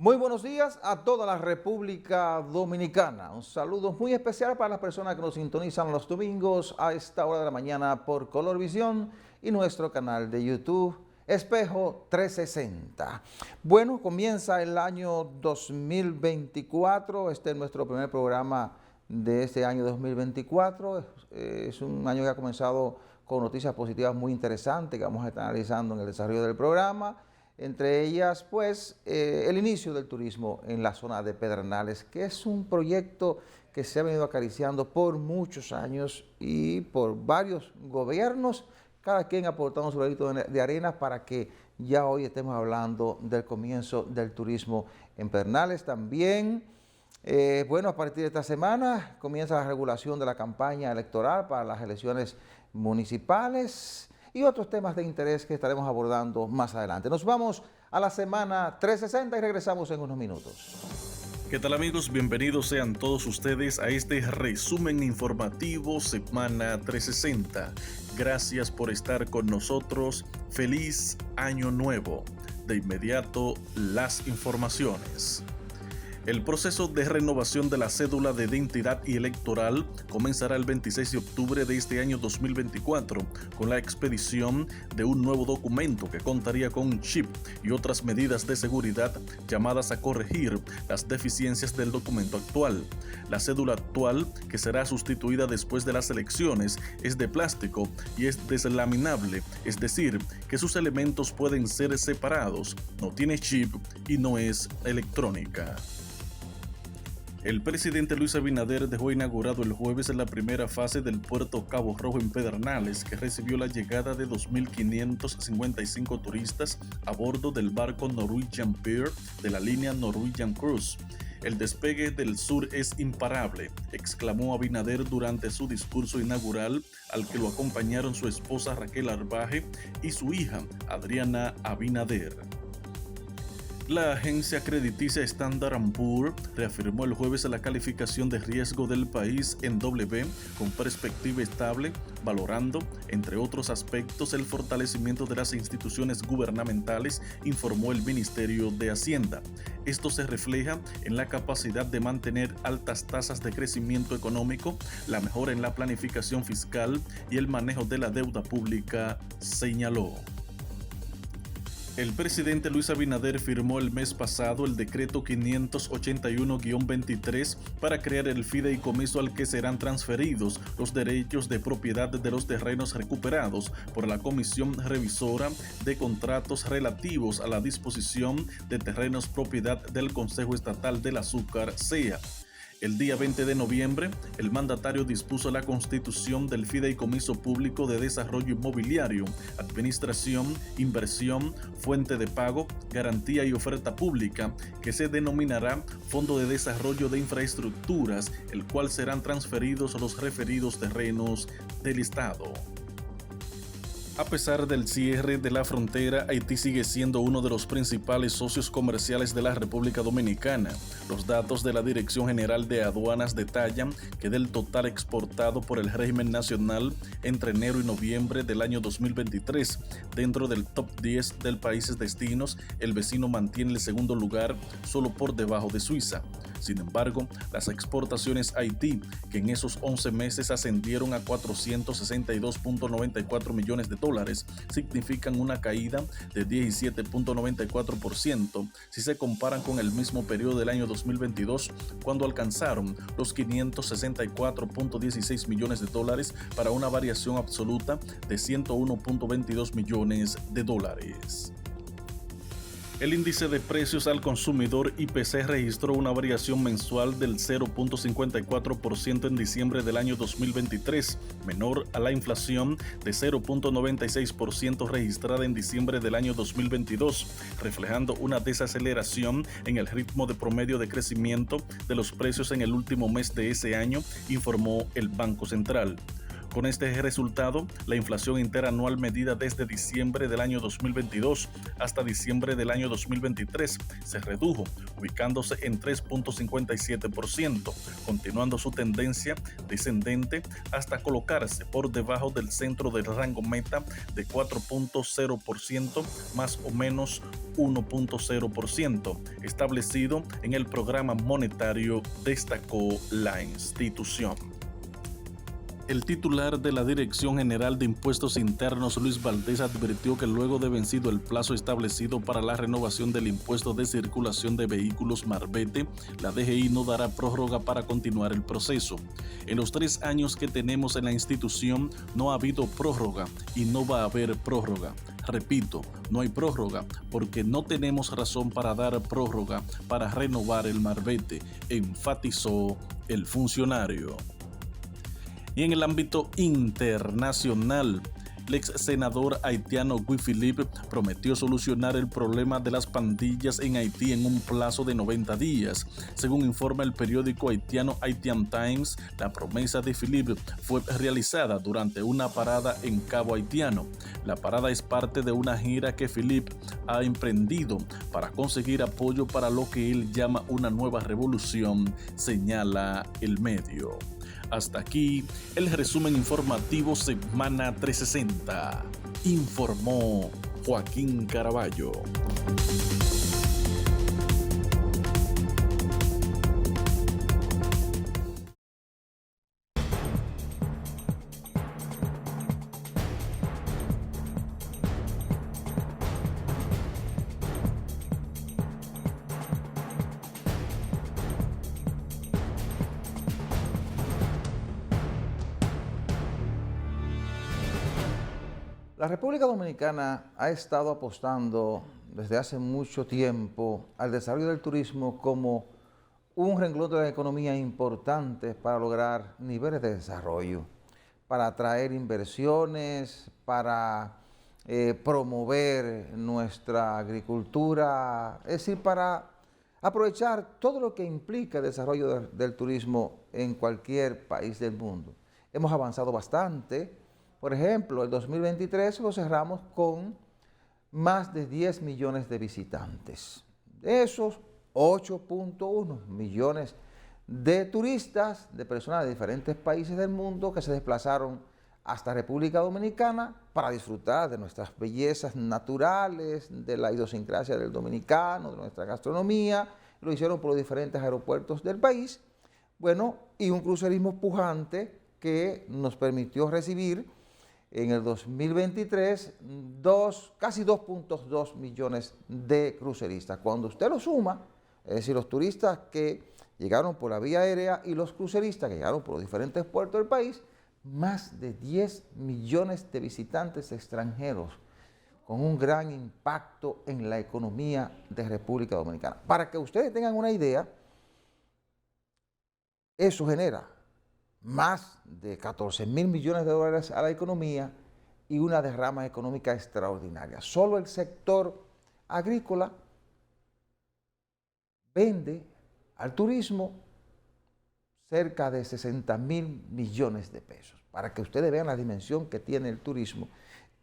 Muy buenos días a toda la República Dominicana. Un saludo muy especial para las personas que nos sintonizan los domingos a esta hora de la mañana por Colorvisión y nuestro canal de YouTube Espejo 360. Bueno, comienza el año 2024. Este es nuestro primer programa de este año 2024. Es un año que ha comenzado con noticias positivas muy interesantes que vamos a estar analizando en el desarrollo del programa. Entre ellas, pues, el inicio del turismo en la zona de Pedernales, que es un proyecto que se ha venido acariciando por muchos años y por varios gobiernos, cada quien aportando su granito de arena para que ya hoy estemos hablando del comienzo del turismo en Pedernales. También, bueno, a partir de esta semana comienza la regulación de la campaña electoral para las elecciones municipales y otros temas de interés que estaremos abordando más adelante. Nos vamos a la semana 360 y regresamos en unos minutos. ¿Qué tal, amigos? Bienvenidos sean todos ustedes a este resumen informativo Semana 360. Gracias por estar con nosotros. Feliz Año Nuevo. De inmediato, las informaciones. El proceso de renovación de la cédula de identidad y electoral comenzará el 26 de octubre de este año 2024 con la expedición de un nuevo documento que contaría con un chip y otras medidas de seguridad llamadas a corregir las deficiencias del documento actual. La cédula actual, que será sustituida después de las elecciones, es de plástico y es deslaminable, es decir, que sus elementos pueden ser separados, no tiene chip y no es electrónica. El presidente Luis Abinader dejó inaugurado el jueves la primera fase del puerto Cabo Rojo en Pedernales, que recibió la llegada de 2.555 turistas a bordo del barco Norwegian Pearl de la línea Norwegian Cruise. El despegue del sur es imparable, exclamó Abinader durante su discurso inaugural, al que lo acompañaron su esposa Raquel Arbaje y su hija Adriana Abinader. La agencia crediticia Standard & Poor's reafirmó el jueves la calificación de riesgo del país en B con perspectiva estable, valorando, entre otros aspectos, el fortalecimiento de las instituciones gubernamentales, informó el Ministerio de Hacienda. Esto se refleja en la capacidad de mantener altas tasas de crecimiento económico, la mejora en la planificación fiscal y el manejo de la deuda pública, señaló. El presidente Luis Abinader firmó el mes pasado el decreto 581-23 para crear el fideicomiso al que serán transferidos los derechos de propiedad de los terrenos recuperados por la Comisión Revisora de Contratos relativos a la disposición de terrenos propiedad del Consejo Estatal del Azúcar, CEA. El día 20 de noviembre, el mandatario dispuso la constitución del Fideicomiso Público de Desarrollo Inmobiliario, Administración, Inversión, Fuente de Pago, Garantía y Oferta Pública, que se denominará Fondo de Desarrollo de Infraestructuras, el cual serán transferidos los referidos terrenos del Estado. A pesar del cierre de la frontera, Haití sigue siendo uno de los principales socios comerciales de la República Dominicana. Los datos de la Dirección General de Aduanas detallan que del total exportado por el régimen nacional entre enero y noviembre del año 2023, dentro del top 10 de países destinos, el vecino mantiene el segundo lugar solo por debajo de Suiza. Sin embargo, las exportaciones a Haití, que en esos 11 meses ascendieron a 462.94 millones de dólares, significan una caída de 17.94% si se comparan con el mismo periodo del año 2022, cuando alcanzaron los 564.16 millones de dólares para una variación absoluta de 101.22 millones de dólares. El índice de precios al consumidor IPC registró una variación mensual del 0.54% en diciembre del año 2023, menor a la inflación de 0.96% registrada en diciembre del año 2022, reflejando una desaceleración en el ritmo de promedio de crecimiento de los precios en el último mes de ese año, informó el Banco Central. Con este resultado, la inflación interanual medida desde diciembre del año 2022 hasta diciembre del año 2023 se redujo, ubicándose en 3.57%, continuando su tendencia descendente hasta colocarse por debajo del centro del rango meta de 4.0% más o menos 1.0% establecido en el programa monetario, destacó la institución. El titular de la Dirección General de Impuestos Internos, Luis Valdés, advirtió que luego de vencido el plazo establecido para la renovación del impuesto de circulación de vehículos Marbete, la DGI no dará prórroga para continuar el proceso. En los 3 años que tenemos en la institución no ha habido prórroga y no va a haber prórroga. Repito, no hay prórroga porque no tenemos razón para dar prórroga para renovar el Marbete, enfatizó el funcionario. Y en el ámbito internacional, el ex senador haitiano Guy Philippe prometió solucionar el problema de las pandillas en Haití en un plazo de 90 días. Según informa el periódico haitiano Haitian Times, la promesa de Philippe fue realizada durante una parada en Cabo Haitiano. La parada es parte de una gira que Philippe ha emprendido para conseguir apoyo para lo que él llama una nueva revolución, señala el medio. Hasta aquí el resumen informativo Semana 360. Informó Joaquín Caraballo. La República Dominicana ha estado apostando desde hace mucho tiempo al desarrollo del turismo como un renglón de la economía importante para lograr niveles de desarrollo, para atraer inversiones, para promover nuestra agricultura, es decir, para aprovechar todo lo que implica el desarrollo del turismo en cualquier país del mundo. Hemos avanzado bastante. Por ejemplo, el 2023 lo cerramos con más de 10 millones de visitantes. De esos, 8.1 millones de turistas, de personas de diferentes países del mundo que se desplazaron hasta República Dominicana para disfrutar de nuestras bellezas naturales, de la idiosincrasia del dominicano, de nuestra gastronomía. Lo hicieron por los diferentes aeropuertos del país. Bueno, y un crucerismo pujante que nos permitió recibir en el 2023 casi 2.2 millones de cruceristas. Cuando usted lo suma, es decir, los turistas que llegaron por la vía aérea y los cruceristas que llegaron por los diferentes puertos del país, más de 10 millones de visitantes extranjeros, con un gran impacto en la economía de República Dominicana. Para que ustedes tengan una idea, eso genera más de 14.000 millones de dólares a la economía y una derrama económica extraordinaria. Solo el sector agrícola vende al turismo cerca de 60.000 millones de pesos, para que ustedes vean la dimensión que tiene el turismo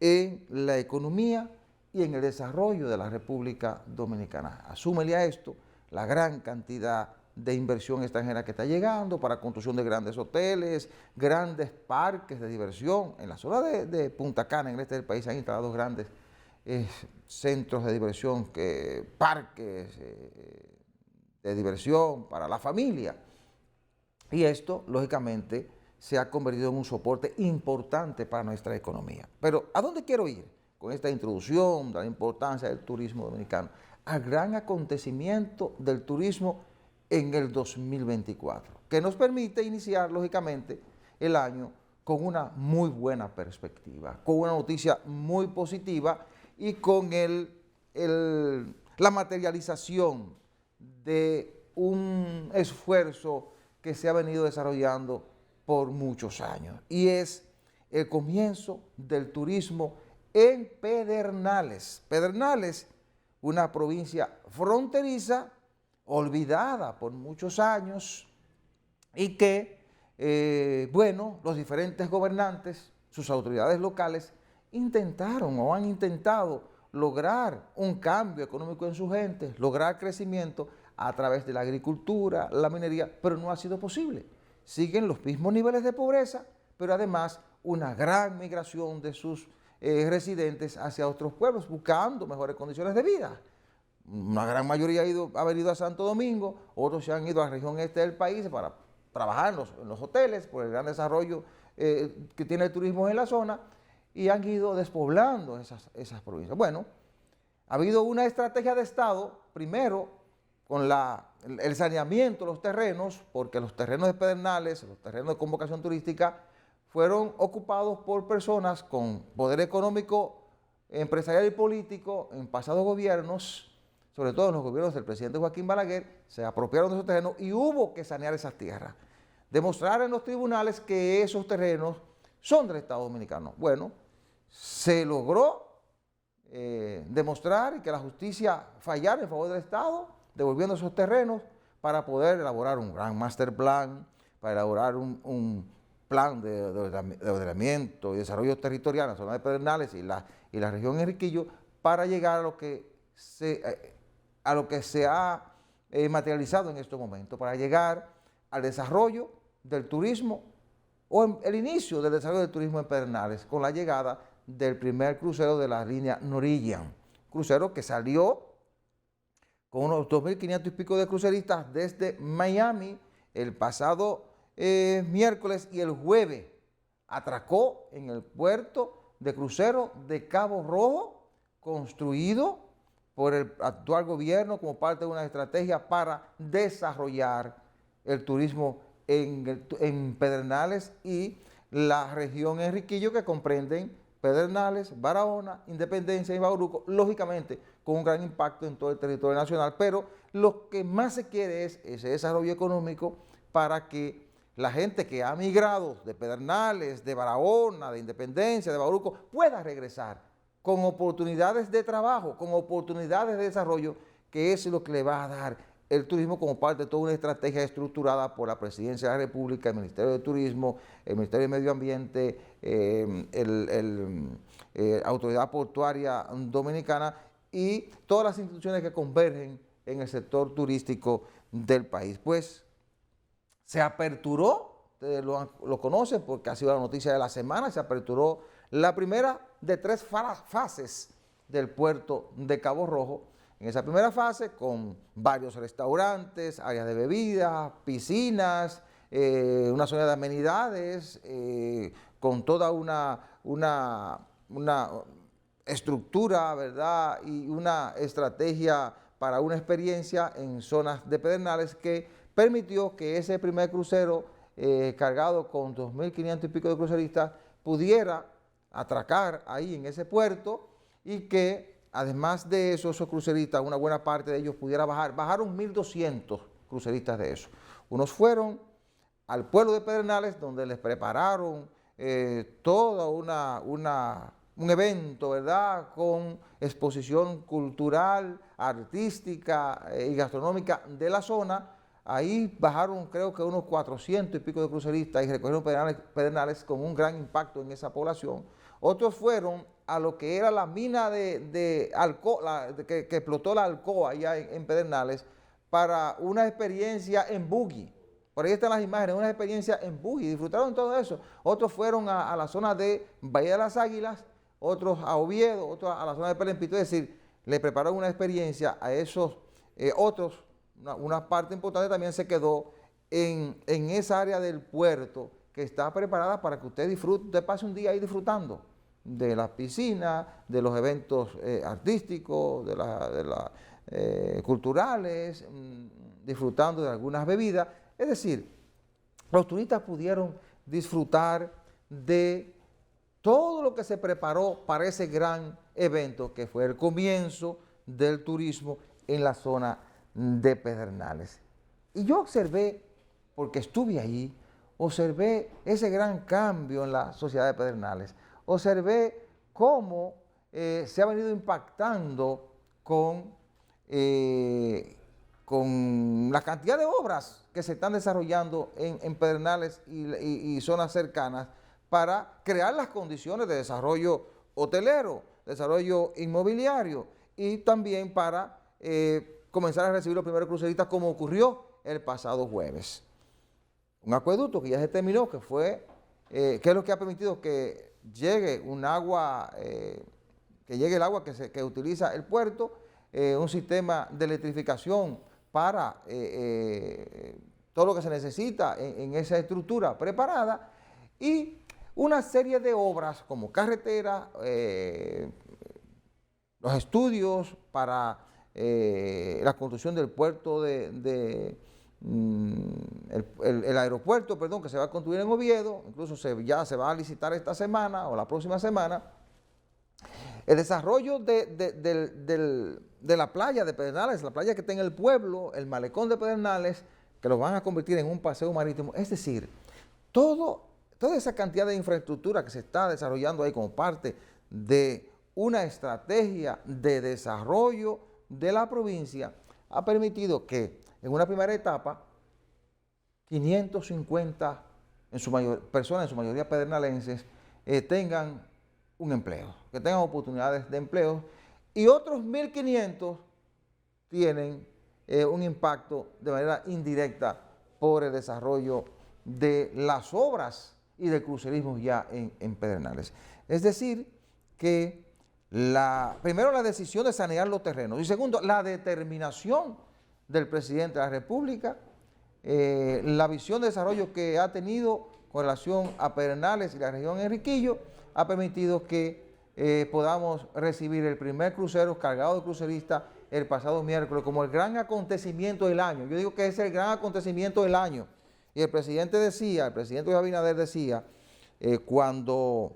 en la economía y en el desarrollo de la República Dominicana. Asúmele a esto la gran cantidad de inversión extranjera que está llegando para construcción de grandes hoteles, grandes parques de diversión. En la zona de Punta Cana, en el este del país, se han instalado grandes centros de diversión, parques de diversión para la familia. Y esto, lógicamente, se ha convertido en un soporte importante para nuestra economía. Pero, ¿a dónde quiero ir con esta introducción de la importancia del turismo dominicano? Al gran acontecimiento del turismo en el 2024, que nos permite iniciar, lógicamente, el año con una muy buena perspectiva, con una noticia muy positiva y con la materialización de un esfuerzo que se ha venido desarrollando por muchos años, y es el comienzo del turismo en Pedernales. Pedernales, una provincia fronteriza, olvidada por muchos años y que bueno, los diferentes gobernantes, sus autoridades locales, intentaron o han intentado lograr un cambio económico en su gente, lograr crecimiento a través de la agricultura, la minería, pero no ha sido posible. Siguen los mismos niveles de pobreza, pero además una gran migración de sus residentes hacia otros pueblos, buscando mejores condiciones de vida. Una gran mayoría ha venido a Santo Domingo, otros se han ido a la región este del país para trabajar en los hoteles por el gran desarrollo que tiene el turismo en la zona, y han ido despoblando esas provincias. Bueno, ha habido una estrategia de Estado, primero con el saneamiento de los terrenos, porque los terrenos de Pedernales, los terrenos de convocación turística, fueron ocupados por personas con poder económico, empresarial y político en pasados gobiernos, sobre todo en los gobiernos del presidente Joaquín Balaguer. Se apropiaron de esos terrenos y hubo que sanear esas tierras. Demostrar en los tribunales que esos terrenos son del Estado Dominicano. Bueno, se logró demostrar y que la justicia fallara en favor del Estado, devolviendo esos terrenos para poder elaborar un gran master plan, para elaborar un plan de ordenamiento y desarrollo territorial en la zona de Pedernales y la región Enriquillo, para llegar a lo que se ha materializado en estos momentos, para llegar al desarrollo del turismo o el inicio del desarrollo del turismo en Pedernales con la llegada del primer crucero de la línea Norwegian, crucero que salió con unos 2.500 y pico de cruceristas desde Miami el pasado miércoles, y el jueves atracó en el puerto de crucero de Cabo Rojo, construido por el actual gobierno como parte de una estrategia para desarrollar el turismo en Pedernales y la región Enriquillo, que comprenden Pedernales, Barahona, Independencia y Bauruco, lógicamente con un gran impacto en todo el territorio nacional. Pero lo que más se quiere es ese desarrollo económico para que la gente que ha migrado de Pedernales, de Barahona, de Independencia, de Bauruco, pueda regresar con oportunidades de trabajo, con oportunidades de desarrollo, que es lo que le va a dar el turismo como parte de toda una estrategia estructurada por la Presidencia de la República, el Ministerio de Turismo, el Ministerio de Medio Ambiente, Autoridad Portuaria Dominicana y todas las instituciones que convergen en el sector turístico del país. Pues se aperturó, ustedes lo conocen porque ha sido la noticia de la semana, se aperturó la primera de 3 fases del puerto de Cabo Rojo. En esa primera fase, con varios restaurantes, áreas de bebidas, piscinas, una zona de amenidades, con toda una estructura, ¿verdad? Y una estrategia para una experiencia en zonas de Pedernales que permitió que ese primer crucero cargado con 2.500 y pico de cruceristas pudiera atracar ahí en ese puerto, y que además de eso, esos cruceristas, una buena parte de ellos pudiera bajaron 1.200 cruceristas de eso. Unos fueron al pueblo de Pedernales, donde les prepararon todo un evento, ¿verdad?, con exposición cultural, artística y gastronómica de la zona. Ahí bajaron, creo que unos 400 y pico de cruceristas, y recogieron Pedernales con un gran impacto en esa población. Otros fueron a lo que era la mina que explotó la Alcoa allá en Pedernales, para una experiencia en buggy. Por ahí están las imágenes, una experiencia en buggy, disfrutaron todo eso. Otros fueron a la zona de Bahía de las Águilas, otros a Oviedo, otros a la zona de Pelempito. Es decir, le prepararon una experiencia a esos otros. Una parte importante también se quedó en esa área del puerto, que está preparada para que usted disfrute, usted pase un día ahí disfrutando de las piscinas, de los eventos artísticos, culturales, disfrutando de algunas bebidas. Es decir, los turistas pudieron disfrutar de todo lo que se preparó para ese gran evento, que fue el comienzo del turismo en la zona de Pedernales. Y yo observé, porque estuve ahí, observé ese gran cambio en la sociedad de Pedernales. Observé cómo se ha venido impactando con con la cantidad de obras que se están desarrollando en Pedernales y zonas cercanas para crear las condiciones de desarrollo hotelero, desarrollo inmobiliario y también para comenzar a recibir los primeros cruceristas como ocurrió el pasado jueves. Un acueducto que ya se terminó, que es lo que ha permitido que llegue un agua, que llegue el agua que utiliza el puerto, un sistema de electrificación para todo lo que se necesita en esa estructura preparada y una serie de obras como carretera, los estudios para la construcción del puerto el aeropuerto, perdón, que se va a construir en Oviedo, incluso ya se va a licitar esta semana o la próxima semana. El desarrollo de la playa de Pedernales, la playa que está en el pueblo, el malecón de Pedernales, que lo van a convertir en un paseo marítimo. Es decir, toda esa cantidad de infraestructura que se está desarrollando ahí como parte de una estrategia de desarrollo de la provincia ha permitido que en una primera etapa 550 personas, en su mayoría pedernalenses, tengan un empleo, que tengan oportunidades de empleo y otros 1.500 tienen un impacto de manera indirecta por el desarrollo de las obras y del crucerismo ya en Pedernales. Es decir, que primero la decisión de sanear los terrenos y segundo, la determinación del presidente de la República, la visión de desarrollo que ha tenido con relación a Pedernales y la región Enriquillo, ha permitido que podamos recibir el primer crucero cargado de cruceristas el pasado miércoles como el gran acontecimiento del año. Yo digo que es el gran acontecimiento del año. Y el presidente Luis Abinader decía, cuando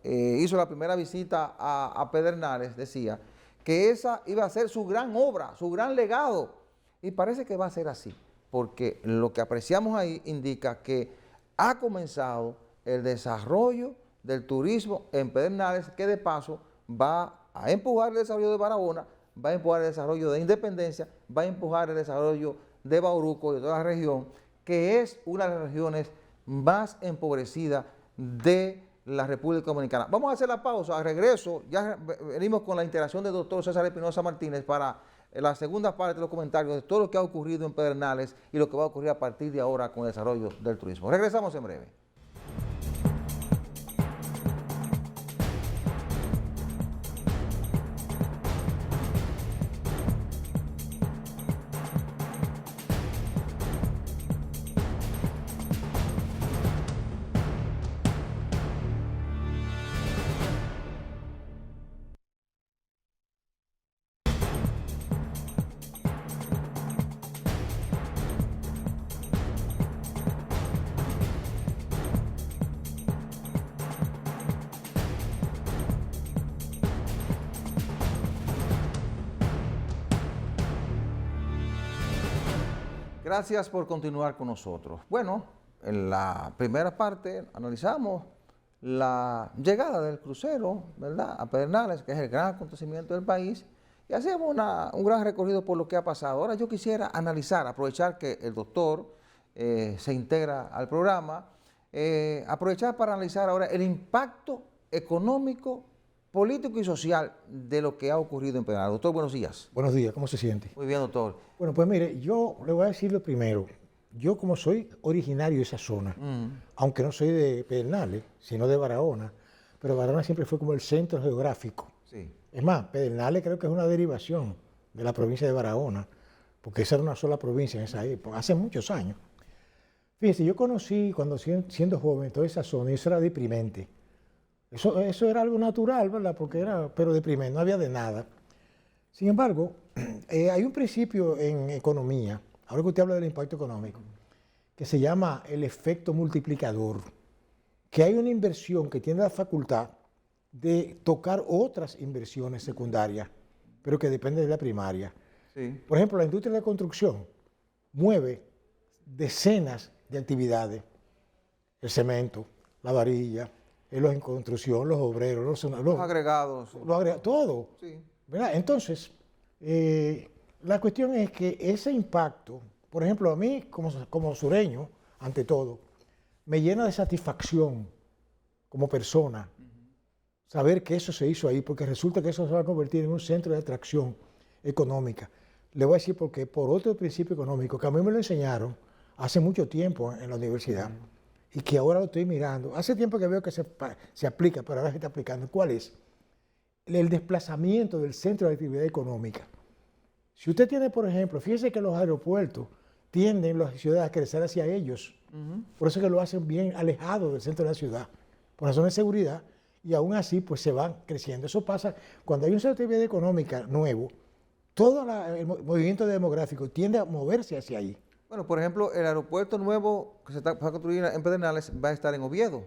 hizo la primera visita a Pedernales, decía que esa iba a ser su gran obra, su gran legado. Y parece que va a ser así, porque lo que apreciamos ahí indica que ha comenzado el desarrollo del turismo en Pedernales, que de paso va a empujar el desarrollo de Barahona, va a empujar el desarrollo de Independencia, va a empujar el desarrollo de Bauruco y de toda la región, que es una de las regiones más empobrecidas de la República Dominicana. Vamos a hacer la pausa, al regreso ya venimos con la interacción del doctor César Espinosa Martínez para la segunda parte de los comentarios de todo lo que ha ocurrido en Pedernales y lo que va a ocurrir a partir de ahora con el desarrollo del turismo. Regresamos en breve. Gracias por continuar con nosotros. Bueno, en la primera parte analizamos la llegada del crucero, ¿verdad?, a Pedernales, que es el gran acontecimiento del país, y hacemos un gran recorrido por lo que ha pasado. Ahora yo quisiera analizar, aprovechar que el doctor se integra al programa, aprovechar para analizar ahora el impacto económico, político y social de lo que ha ocurrido en Pedernales. Doctor, buenos días. Buenos días, ¿cómo se siente? Muy bien, doctor. Bueno, pues mire, yo le voy a decir lo primero. Yo, como soy originario de esa zona, aunque no soy de Pedernales, sino de Barahona, pero Barahona siempre fue como el centro geográfico. Sí. Es más, Pedernales creo que es una derivación de la provincia de Barahona, porque esa era una sola provincia en esa época, hace muchos años. Fíjese, yo conocí cuando siendo joven toda esa zona y eso era deprimente. Eso era algo natural, ¿verdad? Pero deprimente, no había de nada. Sin embargo, hay un principio en economía, ahora que usted habla del impacto económico, que se llama el efecto multiplicador, que hay una inversión que tiene la facultad de tocar otras inversiones secundarias, pero que depende de la primaria. Sí. Por ejemplo, la industria de la construcción mueve decenas de actividades, el cemento, la varilla, los en construcción, los obreros, los agregados. todo. Sí. ¿Verdad? Entonces, La cuestión es que ese impacto, por ejemplo, a mí como sureño, ante todo, me llena de satisfacción como persona saber que eso se hizo ahí, porque resulta que eso se va a convertir en un centro de atracción económica. Le voy a decir porque por otro principio económico, que a mí me lo enseñaron hace mucho tiempo en la universidad, y que ahora lo estoy mirando. Hace tiempo que veo que se aplica, pero ahora se está aplicando. ¿Cuál es? El desplazamiento del centro de actividad económica. Si usted tiene, por ejemplo, fíjese que los aeropuertos tienden las ciudades a crecer hacia ellos. Por eso que lo hacen bien alejado del centro de la ciudad, por razones de seguridad, y aún así pues se van creciendo. Eso pasa cuando hay un centro de actividad económica nuevo, todo el movimiento demográfico tiende a moverse hacia ahí. Bueno, por ejemplo, el aeropuerto nuevo que se va a construir en Pedernales va a estar en Oviedo.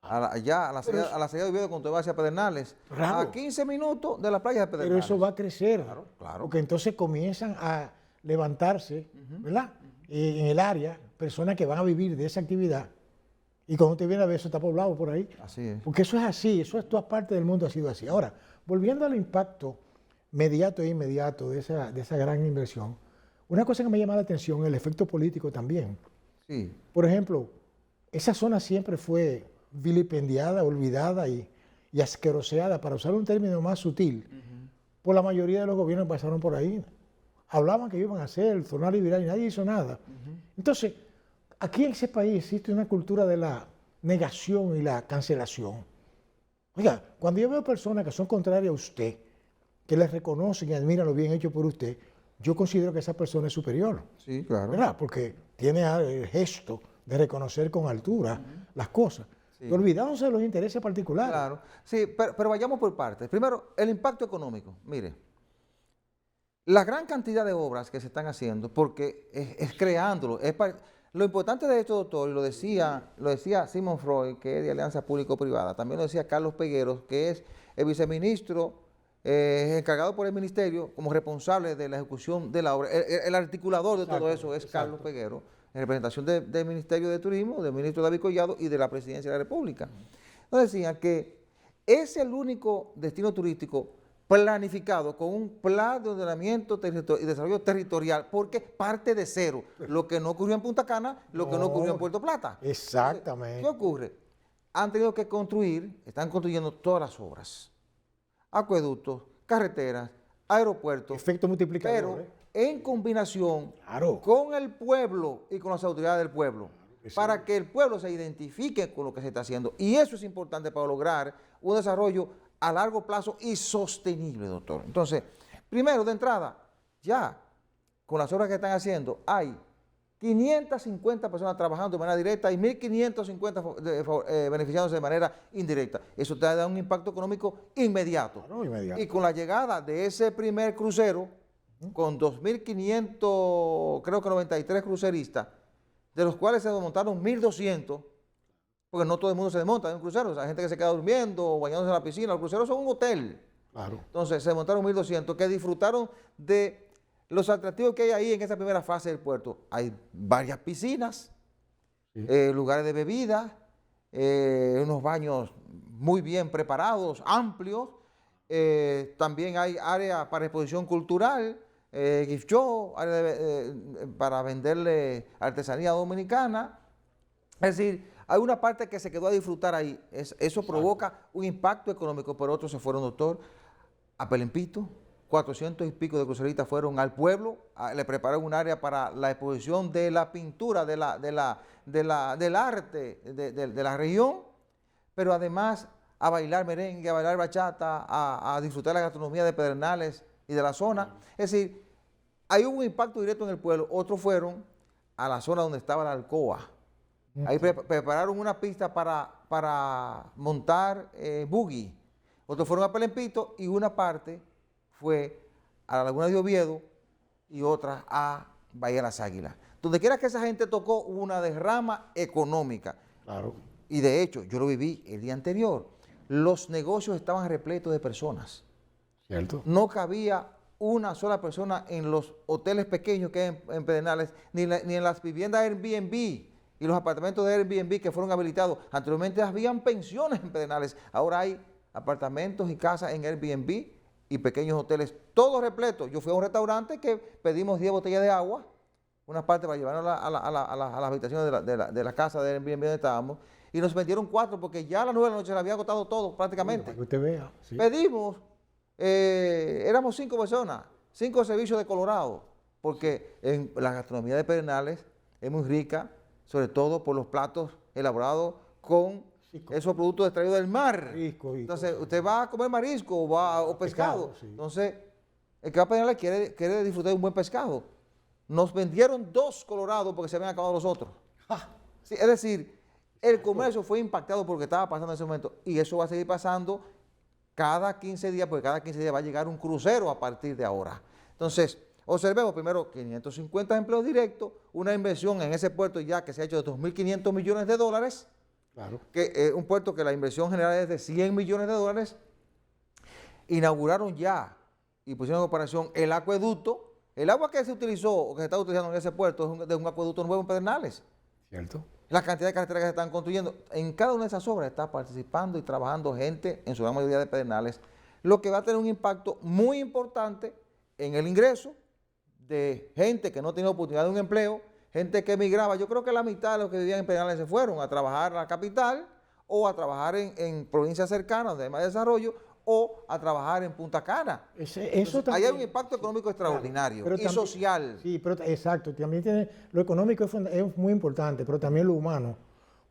A la salida de Oviedo, cuando usted va hacia Pedernales. Raro. A 15 minutos de la playa de Pedernales. Pero eso va a crecer. Claro, claro. Porque entonces comienzan a levantarse, ¿verdad? En el área, personas que van a vivir de esa actividad. Y cuando usted viene a ver, eso está poblado por ahí. Así es. Porque eso es así, eso en todas partes del mundo ha sido así. Ahora, volviendo al impacto mediato e inmediato de esa gran inversión, una cosa que me llama la atención es el efecto político también. Sí. Por ejemplo, esa zona siempre fue vilipendiada, olvidada y asqueroseada, para usar un término más sutil, por la mayoría de los gobiernos que pasaron por ahí. Hablaban que iban a hacer zona liberal y nadie hizo nada. Entonces, aquí en ese país existe una cultura de la negación y la cancelación. Oiga, cuando yo veo personas que son contrarias a usted, que les reconocen y admiran lo bien hecho por usted, yo considero que esa persona es superior. Sí, claro. ¿Verdad? Porque tiene el gesto de reconocer con altura las cosas. Sí. Y olvidándose de los intereses particulares. Claro. Sí, pero vayamos por partes. Primero, el impacto económico. Mire, la gran cantidad de obras que se están haciendo, porque es creándolo. Lo importante de esto, doctor, y lo decía Sigmund Freud, que es de Alianza Público-Privada, también lo decía Carlos Pegueros, que es el viceministro encargado por el ministerio como responsable de la ejecución de la obra. El articulador de todo eso es Carlos Peguero, en representación del Ministerio de Turismo, del ministro David Collado y de la Presidencia de la República. Entonces decían que es el único destino turístico planificado con un plan de ordenamiento y desarrollo territorial, porque parte de cero. Lo que no ocurrió en Punta Cana, lo que no ocurrió en Puerto Plata. Exactamente. ¿Qué ocurre? Han tenido que están construyendo todas las obras. Acueductos, carreteras, aeropuertos. Efecto multiplicador. Pero en combinación Claro. con el pueblo y con las autoridades del pueblo, Sí. para que el pueblo se identifique con lo que se está haciendo. Y eso es importante para lograr un desarrollo a largo plazo y sostenible, doctor. Entonces, primero, de entrada, ya con las obras que están haciendo, hay 550 personas trabajando de manera directa y 1.550 beneficiándose de manera indirecta. Eso te da un impacto económico inmediato. Claro, inmediato. Y con la llegada de ese primer crucero, con 2.500, creo que 93 cruceristas, de los cuales se desmontaron 1.200, porque no todo el mundo se desmonta en un crucero, hay gente que se queda durmiendo o bañándose en la piscina. Los cruceros son un hotel. Claro. Entonces se desmontaron 1.200 que disfrutaron de los atractivos que hay ahí en esa primera fase del puerto. Hay varias piscinas, Sí. Lugares de bebida, unos baños muy bien preparados, amplios. También hay área para exposición cultural, gift show, área para venderle artesanía dominicana. Es decir, hay una parte que se quedó a disfrutar ahí. Eso provoca un impacto económico, pero otros se fueron, doctor, a Pelempito. 400 y pico de cruceristas fueron al pueblo, le prepararon un área para la exposición de la pintura, del arte de la región, pero además a bailar merengue, a bailar bachata, a disfrutar la gastronomía de Pedernales y de la zona. Es decir, hay un impacto directo en el pueblo. Otros fueron a la zona donde estaba la Alcoa. Ahí prepararon una pista para montar buggy. Otros fueron a Pelempito y una parte fue a la Laguna de Oviedo y otra a Bahía de las Águilas. Donde quiera que esa gente tocó, hubo una derrama económica. Claro. Y de hecho, yo lo viví el día anterior. Los negocios estaban repletos de personas. ¿Cierto? No cabía una sola persona en los hoteles pequeños que hay en Pedernales, ni en las viviendas Airbnb y los apartamentos de Airbnb que fueron habilitados. Anteriormente habían pensiones en Pedernales. Ahora hay apartamentos y casas en Airbnb y pequeños hoteles, todos repletos. Yo fui a un restaurante que pedimos 10 botellas de agua, una parte para llevarnos a las habitaciones de la casa de Airbnb donde estábamos, y nos vendieron 4 porque ya a las 9 de la noche se había agotado todo prácticamente. Para que usted vea. Sí. Pedimos, éramos 5 personas, 5 servicios de Colorado, porque en la gastronomía de Pedernales es muy rica, sobre todo por los platos elaborados con esos productos extraídos del mar. Marisco y Entonces, cosas. usted va a comer marisco o pescado. Pescado, sí. Entonces, el que va a Pedernales quiere disfrutar de un buen pescado. Nos vendieron 2 Colorado porque se habían acabado los otros. Sí, es decir, el comercio fue impactado por lo que estaba pasando en ese momento y eso va a seguir pasando cada 15 días, porque cada 15 días va a llegar un crucero a partir de ahora. Entonces, observemos primero 550 empleos directos, una inversión en ese puerto ya que se ha hecho de 2.500 millones de dólares, Claro. que un puerto que la inversión general es de 100 millones de dólares. Inauguraron ya y pusieron en operación el acueducto. El agua que se utilizó o que se está utilizando en ese puerto es de un acueducto nuevo en Pedernales. ¿Cierto? La cantidad de carreteras que se están construyendo, en cada una de esas obras está participando y trabajando gente, en su gran mayoría de Pedernales, lo que va a tener un impacto muy importante en el ingreso de gente que no tenía oportunidad de un empleo, gente que emigraba. Yo creo que la mitad de los que vivían en Pedernales se fueron a trabajar a la capital o a trabajar en provincias cercanas donde hay más desarrollo o a trabajar en Punta Cana. Eso Ahí hay un impacto económico extraordinario pero y también- social. Sí, pero exacto. También tiene, lo económico es muy importante, pero también lo humano,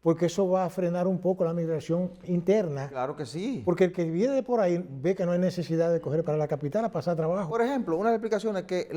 porque eso va a frenar un poco la migración interna. Claro que sí. Porque el que viene de por ahí ve que no hay necesidad de coger para la capital a pasar trabajo. Por ejemplo, una de las explicaciones es que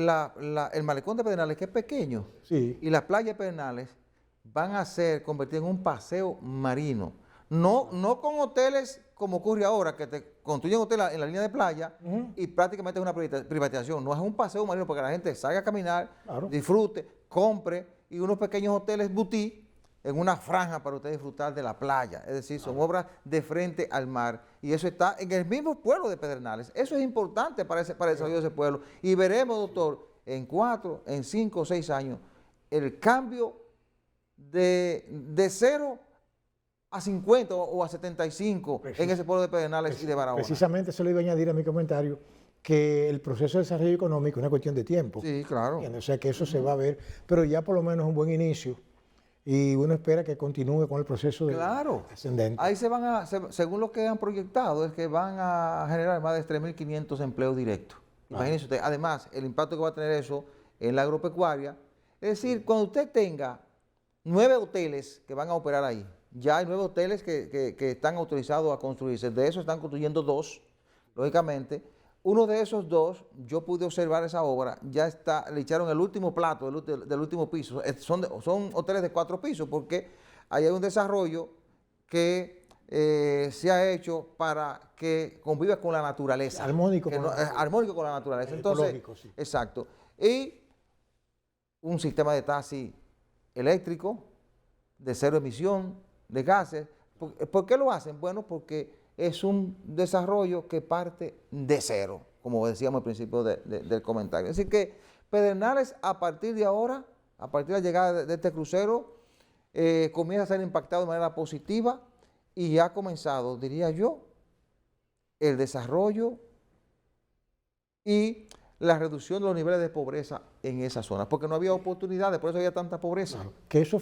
el malecón de Pedernales, que es pequeño, Sí. y las playas de Pedernales van a ser convertidas en un paseo marino. No con hoteles como ocurre ahora, que te construyen hoteles en la línea de playa y prácticamente es una privatización. No es un paseo marino para que la gente salga a caminar, Claro. disfrute, compre y unos pequeños hoteles boutique en una franja para usted disfrutar de la playa. Es decir, son obras de frente al mar y eso está en el mismo pueblo de Pedernales. Eso es importante para el desarrollo de ese pueblo. Y veremos, doctor, en 4, en 5 o 6 años, el cambio de 0 a 50 o a 75 en ese pueblo de Pedernales y de Barahona. Precisamente eso le iba a añadir a mi comentario, que el proceso de desarrollo económico es una cuestión de tiempo. Sí, claro. O sea que eso se va a ver, pero ya por lo menos es un buen inicio y uno espera que continúe con el proceso de Claro. ascendente. Ahí según lo que han proyectado, es que van a generar más de 3.500 empleos directos. Imagínense usted, además, el impacto que va a tener eso en la agropecuaria. Es decir, cuando usted tenga 9 hoteles que van a operar ahí, ya hay 9 hoteles que están autorizados a construirse. De esos están construyendo 2, lógicamente. Uno de esos 2, yo pude observar esa obra, ya está, le echaron el último plato del último piso. Son hoteles de 4 pisos porque ahí hay un desarrollo que se ha hecho para que conviva con la naturaleza. Armónico Que con la- armónico con la naturaleza. Entonces, ecológico, sí. exacto. Y un sistema de taxi eléctrico, de 0 emisión de gases. ¿Por qué lo hacen? Bueno, porque es un desarrollo que parte de cero, como decíamos al principio del comentario. Es decir que Pedernales, a partir de ahora, a partir de la llegada de este crucero, comienza a ser impactado de manera positiva y ha comenzado, diría yo, el desarrollo y la reducción de los niveles de pobreza en esa zona, porque no había oportunidades, por eso había tanta pobreza. Que eso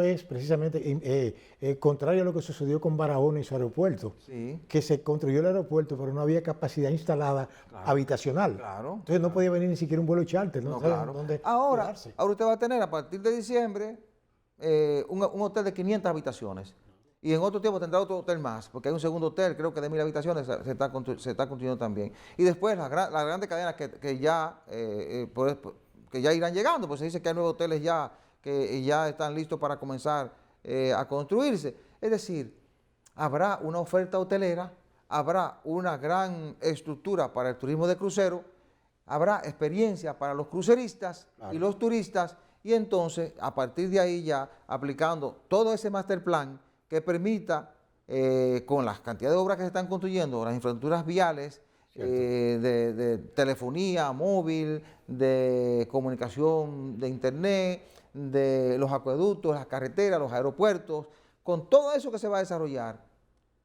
es precisamente contrario a lo que sucedió con Barahona y su aeropuerto, Sí, que se construyó el aeropuerto, pero no había capacidad instalada habitacional. claro. Entonces no podía venir ni siquiera un vuelo charter, no, No, saben claro. dónde Ahora quedarse. usted va a tener a partir de diciembre un hotel de 500 habitaciones. Y en otro tiempo tendrá otro hotel más, porque hay un segundo hotel, creo que de 1.000 habitaciones, se está construyendo también. Y después las grandes cadenas que ya irán llegando, pues se dice que hay 9 hoteles ya que ya están listos para comenzar a construirse. Es decir, habrá una oferta hotelera, habrá una gran estructura para el turismo de crucero, habrá experiencia para los cruceristas y los turistas, y entonces a partir de ahí ya aplicando todo ese master plan que permita, con las cantidades de obras que se están construyendo, las infraestructuras viales, de telefonía móvil, de comunicación de internet, de los acueductos, las carreteras, los aeropuertos, con todo eso que se va a desarrollar.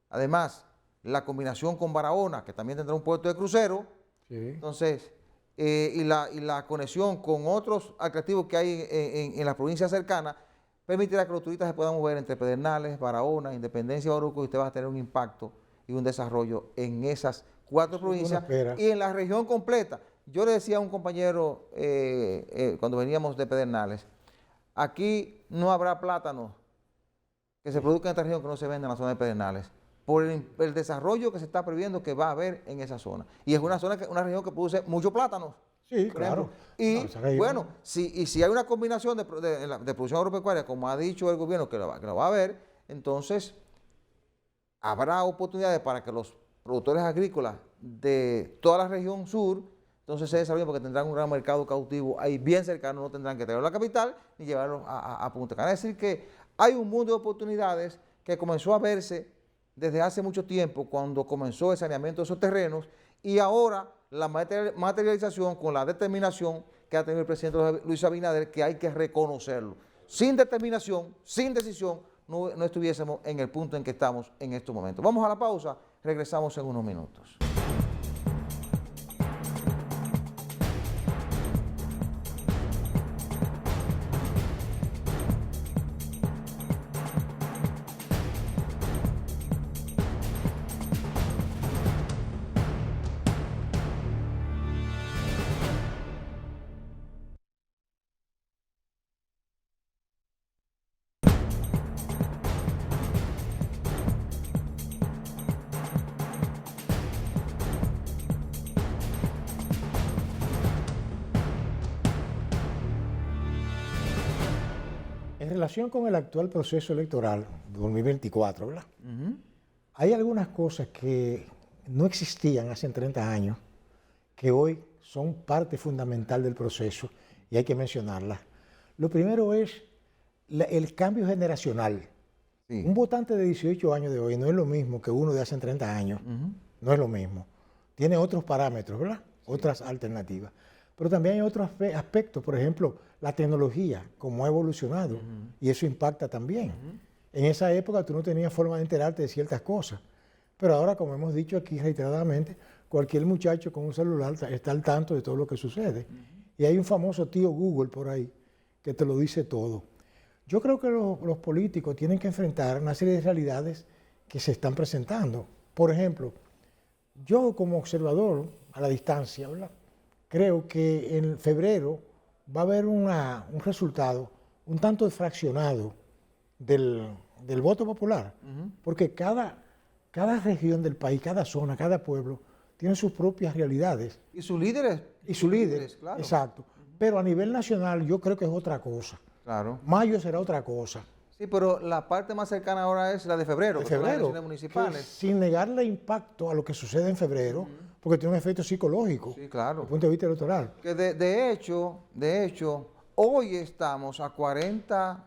Además, la combinación con Barahona, que también tendrá un puerto de crucero, Sí. entonces, y la conexión con otros atractivos que hay en las provincias cercanas, permitirá que los turistas se puedan mover entre Pedernales, Barahona, Independencia y Bauruco, y usted va a tener un impacto y un desarrollo en esas 4 provincias y en la región completa. Yo le decía a un compañero cuando veníamos de Pedernales, aquí no habrá plátanos que se produzcan en esta región que no se venda en la zona de Pedernales, por el desarrollo que se está previendo que va a haber en esa zona. Y es una región que produce mucho plátano. Sí, por claro. ejemplo. Y Claro, bueno, si hay una combinación de producción agropecuaria, como ha dicho el gobierno que lo va a haber, entonces habrá oportunidades para que los productores agrícolas de toda la región sur entonces se desarrollen, porque tendrán un gran mercado cautivo ahí bien cercano, no tendrán que traerlo a la capital ni llevarlo a Punta Cana. Es decir, que hay un mundo de oportunidades que comenzó a verse desde hace mucho tiempo, cuando comenzó el saneamiento de esos terrenos, y ahora la materialización con la determinación que ha tenido el presidente Luis Abinader, que hay que reconocerlo. Sin determinación, sin decisión, no estuviésemos en el punto en que estamos en estos momentos. Vamos a la pausa, regresamos en unos minutos. En relación con el actual proceso electoral de 2024, ¿verdad? Hay algunas cosas que no existían hace 30 años, que hoy son parte fundamental del proceso y hay que mencionarlas. Lo primero es el cambio generacional. Sí. Un votante de 18 años de hoy no es lo mismo que uno de hace 30 años. No es lo mismo. Tiene otros parámetros, ¿verdad? Otras alternativas. Pero también hay otros aspectos, por ejemplo, la tecnología, cómo ha evolucionado, y eso impacta también. En esa época tú no tenías forma de enterarte de ciertas cosas, pero ahora, como hemos dicho aquí reiteradamente, cualquier muchacho con un celular está al tanto de todo lo que sucede. Y hay un famoso tío Google por ahí que te lo dice todo. Yo creo que los políticos tienen que enfrentar una serie de realidades que se están presentando. Por ejemplo, yo como observador a la distancia, ¿verdad?, creo que en febrero va a haber un resultado un tanto fraccionado del voto popular, porque cada región del país, cada zona, cada pueblo, tiene sus propias realidades. Y sus líderes. Y sus líderes, claro. exacto. Pero a nivel nacional yo creo que es otra cosa. Claro. Mayo será otra cosa. Sí, pero la parte más cercana ahora es la de febrero, De que son las febrero, elecciones municipales. sin negarle impacto a lo que sucede en febrero, porque tiene un efecto psicológico, Sí, claro. desde el punto de vista electoral. Que de hecho, hoy estamos a 40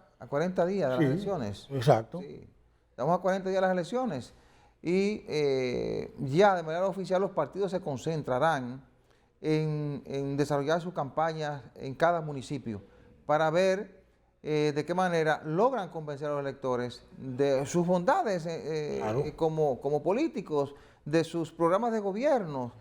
días de las elecciones. Exacto. Sí, estamos a 40 días de las elecciones. Y ya de manera oficial los partidos se concentrarán en desarrollar sus campañas en cada municipio para ver de qué manera logran convencer a los electores de sus bondades Claro. como políticos, de sus programas de gobierno,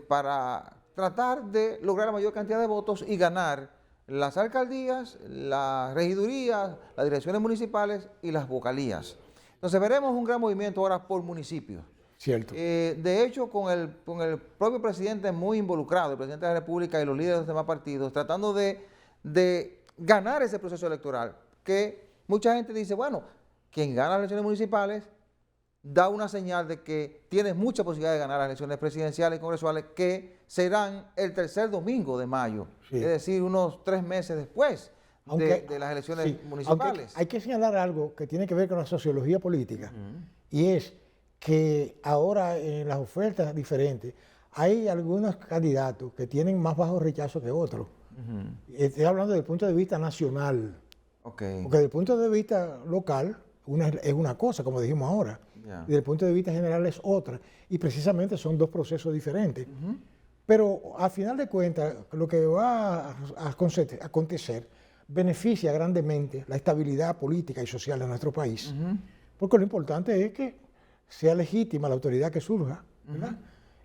para tratar de lograr la mayor cantidad de votos y ganar las alcaldías, las regidurías, las direcciones municipales y las vocalías. Entonces veremos un gran movimiento ahora por municipios. Cierto. De hecho, con el propio presidente muy involucrado, el presidente de la República y los líderes de los demás partidos, tratando de ganar ese proceso electoral, que mucha gente dice, bueno, quien gana las elecciones municipales da una señal de que tiene mucha posibilidad de ganar las elecciones presidenciales y congresuales, que serán el tercer domingo de mayo, Sí. es decir, unos 3 meses después de las elecciones sí, municipales. aunque hay que señalar algo que tiene que ver con la sociología política, y es que ahora en las ofertas diferentes hay algunos candidatos que tienen más bajo rechazo que otros. Estoy hablando desde el punto de vista nacional, Okay. porque desde el punto de vista local es una cosa, como dijimos ahora, Ya. y desde el punto de vista general es otra, y precisamente son dos procesos diferentes. Pero al final de cuentas, lo que va a acontecer beneficia grandemente la estabilidad política y social de nuestro país, porque lo importante es que sea legítima la autoridad que surja, ¿verdad?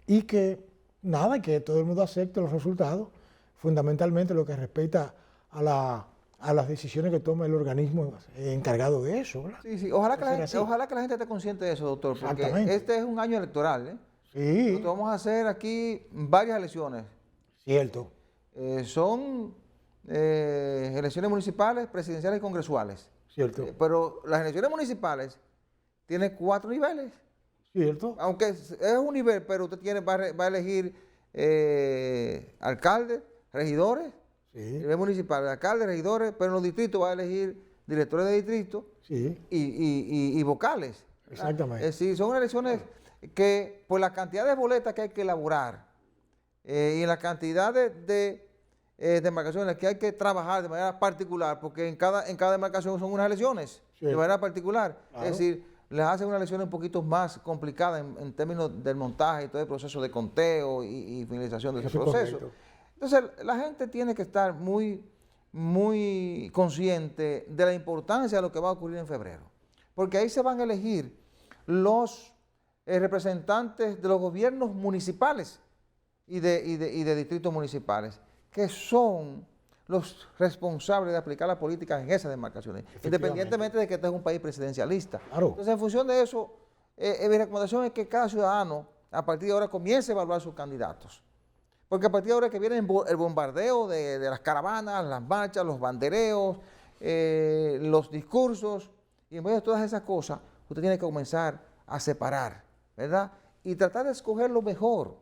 Y que nada, que todo el mundo acepte los resultados, fundamentalmente lo que respecta a las decisiones que toma el organismo encargado de eso, ¿verdad? Sí, sí. Ojalá que la gente esté consciente de eso, doctor, porque Exactamente. este es un año electoral, ¿eh? Sí, Nosotros vamos a hacer aquí varias elecciones. cierto. Son elecciones municipales, presidenciales y congresuales. Cierto. Pero las elecciones municipales tienen 4 niveles. Cierto. Aunque es un nivel, pero usted va a elegir alcaldes, regidores, Sí. nivel municipal, alcaldes, regidores, pero en los distritos va a elegir directores de distrito Sí. y vocales. ¿Verdad? Exactamente. Es decir, son elecciones que por la cantidad de boletas que hay que elaborar y la cantidad de demarcaciones que hay que trabajar de manera particular, porque en cada demarcación son unas elecciones Sí. de manera particular. Claro. Es decir, les hacen unas elecciones un poquito más complicadas en términos del montaje y todo el proceso de conteo y finalización de ese Eso es proceso. correcto. Entonces, la gente tiene que estar muy consciente de la importancia de lo que va a ocurrir en febrero, porque ahí se van a elegir los representantes de los gobiernos municipales y de distritos municipales, que son los responsables de aplicar la política en esas demarcaciones, independientemente de que este es un país presidencialista. Claro. Entonces, en función de eso, mi recomendación es que cada ciudadano, a partir de ahora, comience a evaluar sus candidatos. Porque a partir de ahora que viene el bombardeo de las caravanas, las marchas, los bandereos, los discursos, y en medio de todas esas cosas, usted tiene que comenzar a separar, ¿verdad? Y tratar de escoger lo mejor.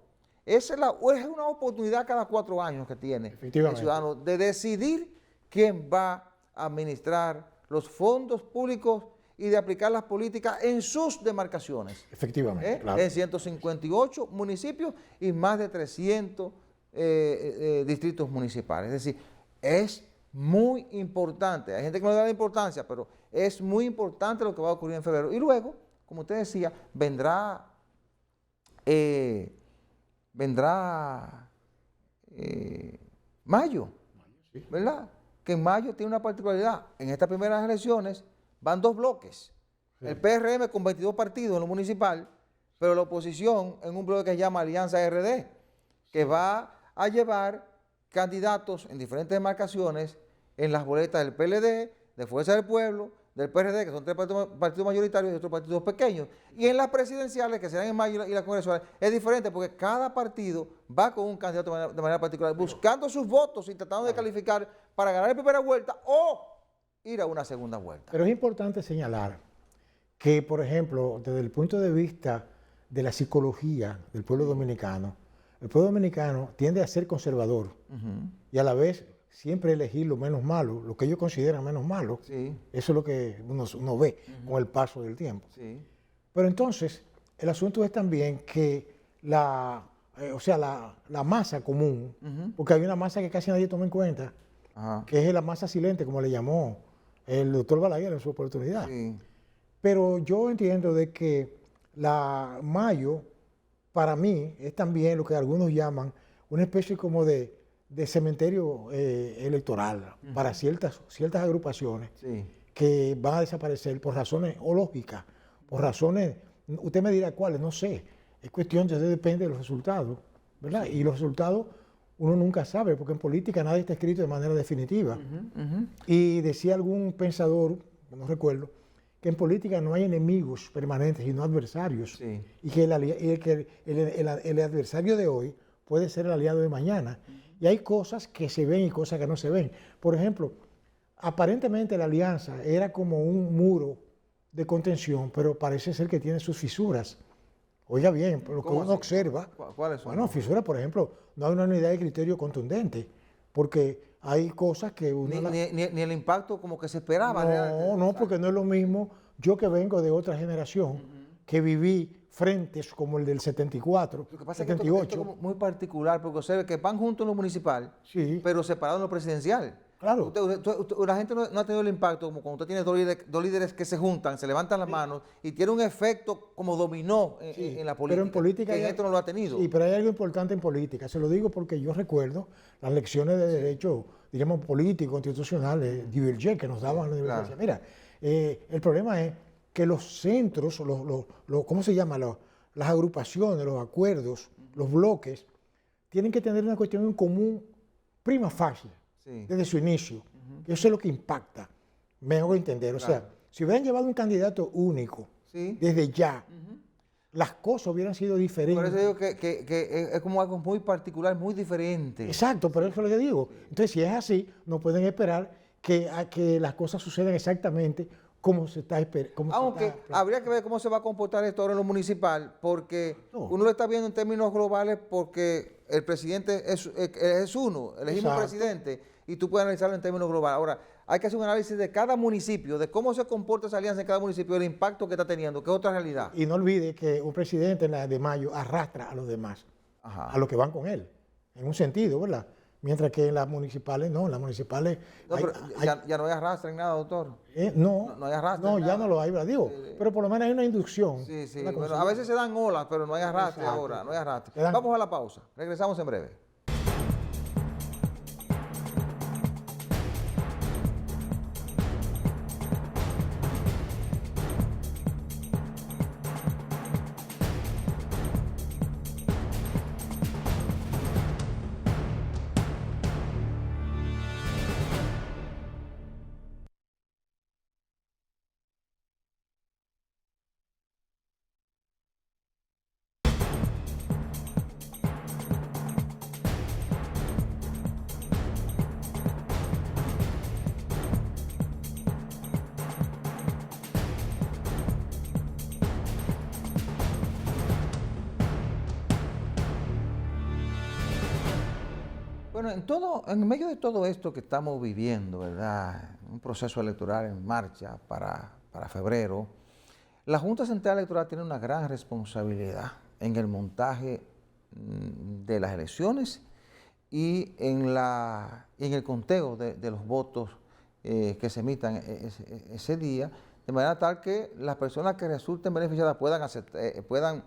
Es una oportunidad cada 4 años que tiene el Efectivamente. ciudadano de decidir quién va a administrar los fondos públicos y de aplicar las políticas en sus demarcaciones. Efectivamente, claro. En 158 municipios y más de 300 distritos municipales. Es decir, es muy importante. Hay gente que no le da la importancia, pero es muy importante lo que va a ocurrir en febrero. Y luego, como usted decía, vendrá mayo, ¿verdad? Que en mayo tiene una particularidad. En estas primeras elecciones van 2 bloques. Sí. El PRM con 22 partidos en lo municipal, pero la oposición en un bloque que se llama Alianza RD, que va a llevar candidatos en diferentes demarcaciones en las boletas del PLD, de Fuerza del Pueblo, del PRD, que son 3 partidos mayoritarios y otros partidos pequeños. Y en las presidenciales, que serán en mayo, y las congresuales, es diferente porque cada partido va con un candidato de manera particular, buscando sus votos y tratando de calificar para ganar la primera vuelta o ir a una segunda vuelta. Pero es importante señalar que, por ejemplo, desde el punto de vista de la psicología del pueblo dominicano, el pueblo dominicano tiende a ser conservador y a la vez siempre elegir lo menos malo, lo que ellos consideran menos malo. Sí. Eso es lo que uno ve con el paso del tiempo. Sí. Pero entonces, el asunto es también que la masa común, porque hay una masa que casi nadie toma en cuenta, Ajá. que es la masa silente, como le llamó el doctor Balaguer en su oportunidad. Sí. Pero yo entiendo de que la mayo, para mí, es también lo que algunos llaman una especie como de cementerio electoral para ciertas agrupaciones Sí. que van a desaparecer por razones o lógicas, por razones, usted me dirá cuáles, no sé, es cuestión de depende de los resultados, ¿verdad? Y los resultados uno nunca sabe, porque en política nada está escrito de manera definitiva. Y decía algún pensador, no recuerdo, que en política no hay enemigos permanentes, sino adversarios. Sí. Y que el adversario de hoy puede ser el aliado de mañana. Y hay cosas que se ven y cosas que no se ven. Por ejemplo, aparentemente la alianza era como un muro de contención, pero parece ser que tiene sus fisuras. Oiga bien, por lo que ¿Cómo uno así? observa, ¿Cuáles son? bueno, fisuras, por ejemplo, no hay una unidad de criterio contundente, porque hay cosas que uno... Ni el impacto como que se esperaba. No, porque no es lo mismo yo que vengo de otra generación, que viví frentes como el del 74, Lo que pasa 78. es que esto es como muy particular, porque observe que van juntos en lo municipal, Sí. pero separados en lo presidencial. Claro. La gente no ha tenido el impacto como cuando usted tiene dos líderes que se juntan, se levantan las manos y tiene un efecto como dominó Sí, en la política. pero en política que en hay- esto no lo ha tenido. Sí, pero hay algo importante en política. Se lo digo porque yo recuerdo las lecciones de derecho, diríamos, político, constitucional, de Duverger, que nos daban en la universidad. Claro. Mira, el problema es que los centros, ¿cómo se llama? Las agrupaciones, los acuerdos, los bloques, tienen que tener una cuestión en común prima facie, desde su inicio. Eso es lo que impacta, me hago entender. O sea, si hubieran llevado un candidato único desde ya, las cosas hubieran sido diferentes. Por eso digo que es como algo muy particular, muy diferente. Exacto, pero eso es lo que digo. Entonces, si es así, no pueden esperar que las cosas sucedan exactamente como se está esperando. Aunque habría que ver cómo se va a comportar esto ahora en lo municipal, porque uno lo está viendo en términos globales porque el presidente es uno, elegimos un presidente, y tú puedes analizarlo en términos globales. Ahora, hay que hacer un análisis de cada municipio, de cómo se comporta esa alianza en cada municipio, el impacto que está teniendo, que es otra realidad. Y no olvide que un presidente en la de mayo arrastra a los demás, a los que van con él, en un sentido, ¿verdad? Mientras que en las municipales, no, en las municipales... No, ya no hay arrastre en nada, doctor. No hay arrastre. No, ya no lo hay, ¿verdad? Digo, pero por lo menos hay una inducción. Sí. Bueno, a veces se dan olas, pero no hay arrastre ahora, no hay arrastre. Vamos a la pausa, regresamos en breve. Bueno, en medio de todo esto que estamos viviendo, ¿verdad? Un proceso electoral en marcha para febrero, la Junta Central Electoral tiene una gran responsabilidad en el montaje de las elecciones y en el conteo de los votos que se emitan ese día, de manera tal que las personas que resulten beneficiadas puedan aceptar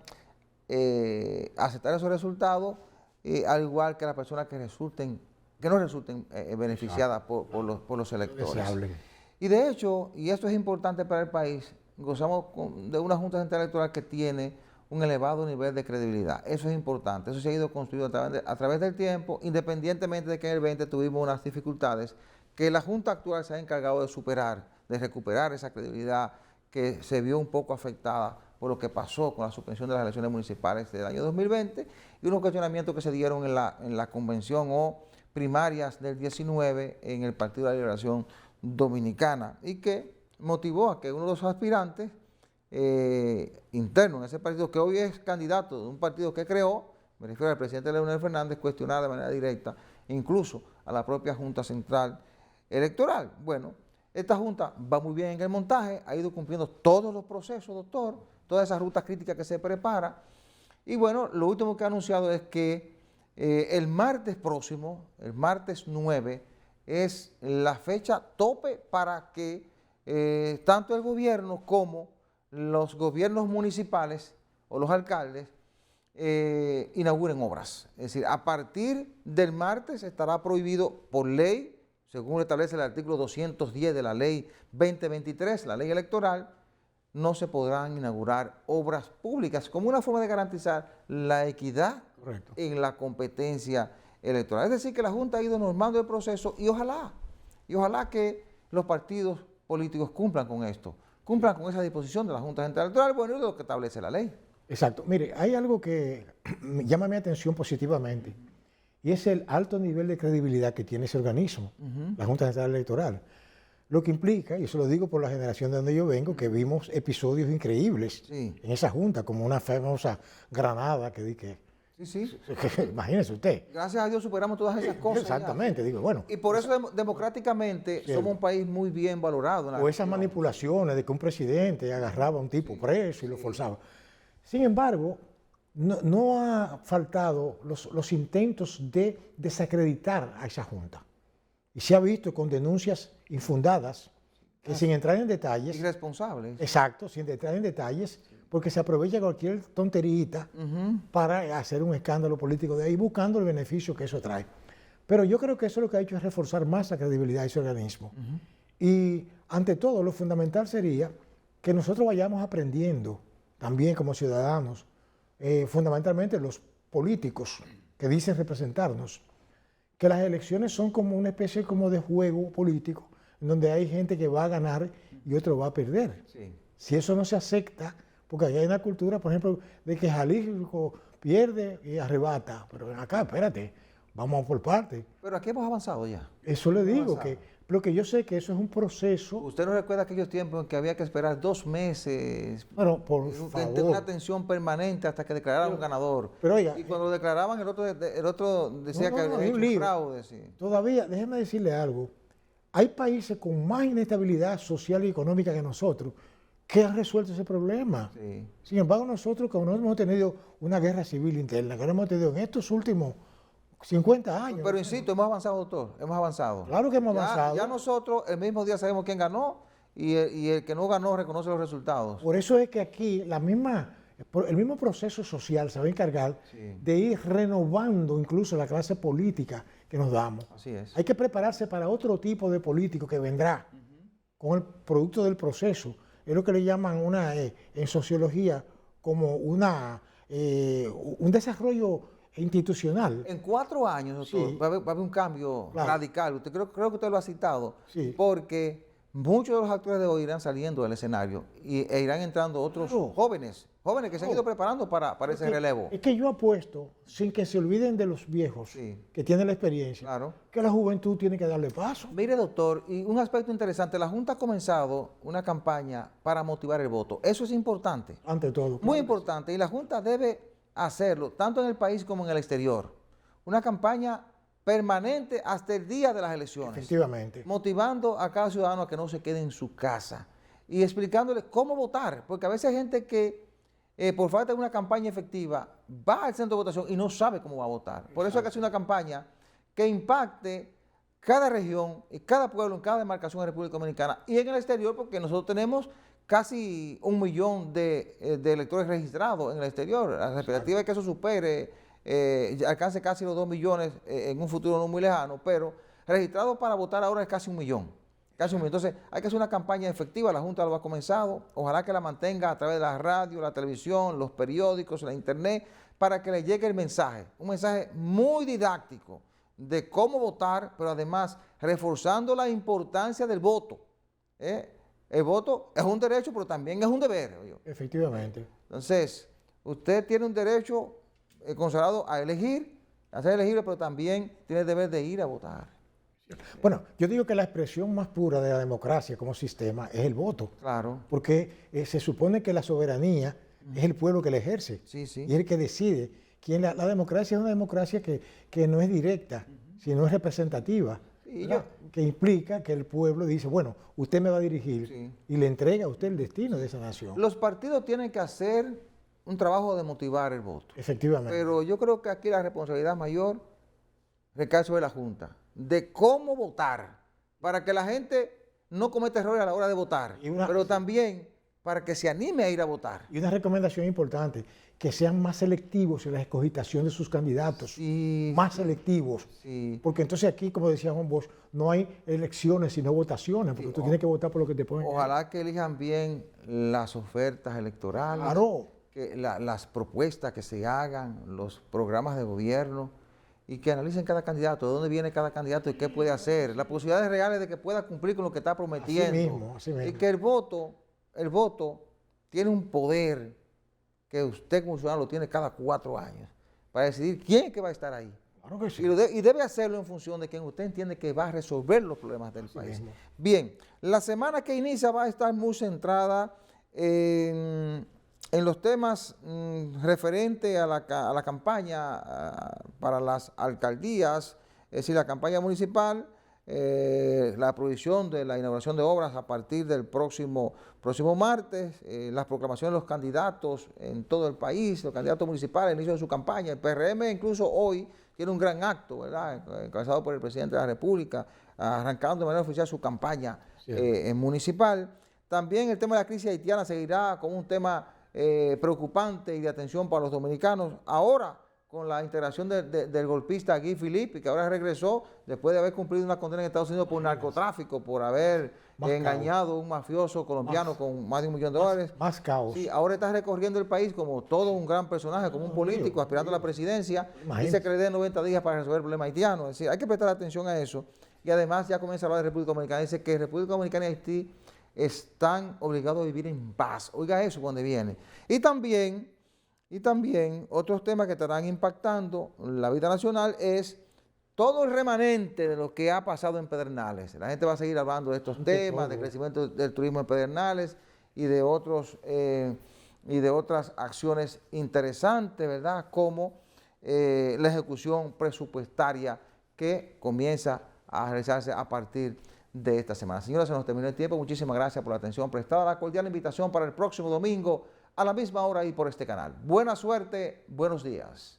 esos resultados, al igual que las personas que no resulten beneficiadas por los electores. Y de hecho, y esto es importante para el país, gozamos de una Junta Central Electoral que tiene un elevado nivel de credibilidad. Eso es importante, eso se ha ido construyendo a través del tiempo, independientemente de que en el 20 tuvimos unas dificultades que la Junta actual se ha encargado de superar, de recuperar esa credibilidad que se vio un poco afectada por lo que pasó con la suspensión de las elecciones municipales del año 2020 y unos cuestionamientos que se dieron en la convención o primarias del 19 en el Partido de la Liberación Dominicana y que motivó a que uno de los aspirantes internos en ese partido, que hoy es candidato de un partido que creó, me refiero al presidente Leonel Fernández, cuestionara de manera directa incluso a la propia Junta Central Electoral. Bueno, esta Junta va muy bien en el montaje, ha ido cumpliendo todos los procesos, doctor, todas esas rutas críticas que se prepara. Y bueno, lo último que ha anunciado es que el martes próximo, el martes 9, es la fecha tope para que tanto el gobierno como los gobiernos municipales o los alcaldes inauguren obras. Es decir, a partir del martes estará prohibido por ley, según establece el artículo 210 de la ley 2023, la ley electoral, no se podrán inaugurar obras públicas como una forma de garantizar la equidad en la competencia electoral. Es decir, que la Junta ha ido normando el proceso y ojalá que los partidos políticos cumplan con esto, cumplan con esa disposición de la Junta Central Electoral, bueno, y de lo que establece la ley. Exacto. Mire, hay algo que llama mi atención positivamente y es el alto nivel de credibilidad que tiene ese organismo, la Junta Central Electoral. Lo que implica, y eso lo digo por la generación de donde yo vengo, que vimos episodios increíbles en esa Junta, como una famosa Granada que imagínese usted. Gracias a Dios superamos todas esas cosas. Exactamente, digo, bueno. Y por eso democráticamente somos un país muy bien valorado. O esas manipulaciones de que un presidente agarraba a un tipo preso y lo forzaba. Sin embargo, no ha faltado los intentos de desacreditar a esa Junta. Y se ha visto con denuncias infundadas, que sin entrar en detalles... Irresponsables. Exacto, sin entrar en detalles, porque se aprovecha cualquier tonterita para hacer un escándalo político de ahí, buscando el beneficio que eso trae. Pero yo creo que eso lo que ha hecho es reforzar más la credibilidad de ese organismo. Y ante todo, lo fundamental sería que nosotros vayamos aprendiendo también como ciudadanos, fundamentalmente los políticos que dicen representarnos, que las elecciones son como una especie como de juego político, en donde hay gente que va a ganar y otro va a perder. Sí. Si eso no se acepta, porque aquí hay una cultura, por ejemplo, de que Jalisco pierde y arrebata, pero acá, espérate, vamos por parte. Pero aquí hemos avanzado ya. Eso le digo, avanzado. pero que yo sé que eso es un proceso. ¿Usted no recuerda aquellos tiempos en que había que esperar 2 meses? Bueno, por Una favor. tensión permanente hasta que declararan un ganador. Pero oiga, Y cuando lo declaraban, el otro decía que no, había hay hecho un un libro. fraude. Sí. Todavía, déjeme decirle algo, hay países con más inestabilidad social y económica que nosotros que han resuelto ese problema. Sí. Sin embargo, nosotros, como no hemos tenido una guerra civil interna, que no hemos tenido en estos últimos 50 años. Pero insisto, hemos avanzado, doctor, hemos avanzado. Claro que hemos avanzado. Ya nosotros el mismo día sabemos quién ganó y el que no ganó reconoce los resultados. Por eso es que aquí el mismo proceso social se va a encargar Sí. de ir renovando incluso la clase política que nos damos. Así es. Hay que prepararse para otro tipo de político que vendrá con el producto del proceso. Es lo que le llaman en sociología como un desarrollo institucional. En 4 años, doctor, Sí. va a haber un cambio Claro. radical. Creo que usted lo ha citado, Sí. porque muchos de los actores de hoy irán saliendo del escenario e irán entrando otros Claro. jóvenes que se han ido preparando para ese relevo. Es que yo apuesto, sin que se olviden de los viejos Sí. que tienen la experiencia, Claro. que la juventud tiene que darle paso. Mire, doctor, y un aspecto interesante, la Junta ha comenzado una campaña para motivar el voto. Eso es importante, Ante todo. muy importante, y la Junta debe hacerlo, tanto en el país como en el exterior. Una campaña permanente hasta el día de las elecciones, Efectivamente. motivando a cada ciudadano a que no se quede en su casa y explicándole cómo votar, porque a veces hay gente que por falta de una campaña efectiva va al centro de votación y no sabe cómo va a votar. Por eso hay que hacer una campaña que impacte cada región y cada pueblo en cada demarcación de la República Dominicana y en el exterior, porque nosotros tenemos casi 1 millón de electores registrados en el exterior. La expectativa es que eso supere, alcance casi los 2 millones en un futuro no muy lejano, pero registrados para votar ahora es casi 1 millón. Casi 1 millón. Entonces hay que hacer una campaña efectiva, la Junta lo ha comenzado, ojalá que la mantenga a través de la radio, la televisión, los periódicos, la internet, para que le llegue el mensaje, un mensaje muy didáctico de cómo votar, pero además reforzando la importancia del voto. El voto es un derecho, pero también es un deber. Efectivamente. Entonces, usted tiene un derecho consagrado a elegir, a ser elegible, pero también tiene el deber de ir a votar. Bueno, yo digo que la expresión más pura de la democracia como sistema es el voto, Claro, porque se supone que la soberanía es el pueblo que la ejerce sí, sí. y es el que decide. La democracia es una democracia que no es directa, sino es representativa, Sí, ¿verdad? Que implica que el pueblo dice, bueno, usted me va a dirigir Sí. y le entrega a usted el destino de esa nación. Los partidos tienen que hacer un trabajo de motivar el voto. Efectivamente. Pero yo creo que aquí la responsabilidad mayor recae sobre la Junta, de cómo votar, para que la gente no cometa errores a la hora de votar, pero también para que se anime a ir a votar. Y una recomendación importante, que sean más selectivos en la escogitación de sus candidatos, Sí, más selectivos. sí. Porque entonces aquí, como decía Juan Bosch, no hay elecciones sino votaciones, porque tú tienes que votar por lo que te ponen. Ojalá que elijan bien las ofertas electorales, Claro. que las propuestas que se hagan, los programas de gobierno, y que analicen cada candidato, de dónde viene cada candidato y qué puede hacer, las posibilidades reales de que pueda cumplir con lo que está prometiendo. Así mismo. Y que el voto tiene un poder que usted como ciudadano lo tiene cada 4 años para decidir quién es que va a estar ahí. Claro que sí. Y debe hacerlo en función de quien usted entiende que va a resolver los problemas del país. mismo. Bien, la semana que inicia va a estar muy centrada en los temas referentes a la campaña para las alcaldías, es decir, la campaña municipal, la prohibición de la inauguración de obras a partir del próximo martes, las proclamaciones de los candidatos en todo el país, los candidatos municipales, el inicio de su campaña. El PRM incluso hoy tiene un gran acto, ¿verdad?, encabezado por el presidente de la República, arrancando de manera oficial su campaña municipal. También el tema de la crisis haitiana seguirá como un tema preocupante y de atención para los dominicanos. Ahora, con la integración del golpista Guy Philippe, que ahora regresó después de haber cumplido una condena en Estados Unidos por narcotráfico, por haber Más engañado un mafioso colombiano con más de $1 millón. Más caos. Sí, ahora está recorriendo el país como todo un gran personaje, como un político aspirando a la presidencia. Dice que le den 90 días para resolver el problema haitiano. Es decir, hay que prestar atención a eso. Y además ya comienza a hablar de República Dominicana. Dice que República Dominicana y Haití están obligados a vivir en paz. Oiga eso cuando viene. Y también otros temas que estarán impactando la vida nacional es todo el remanente de lo que ha pasado en Pedernales. La gente va a seguir hablando de estos temas, de crecimiento del turismo en Pedernales y de otras acciones interesantes, ¿verdad? Como la ejecución presupuestaria que comienza a realizarse a partir de esta semana. Señoras, se nos terminó el tiempo. Muchísimas gracias por la atención prestada. La cordial invitación para el próximo domingo a la misma hora y por este canal. Buena suerte, buenos días.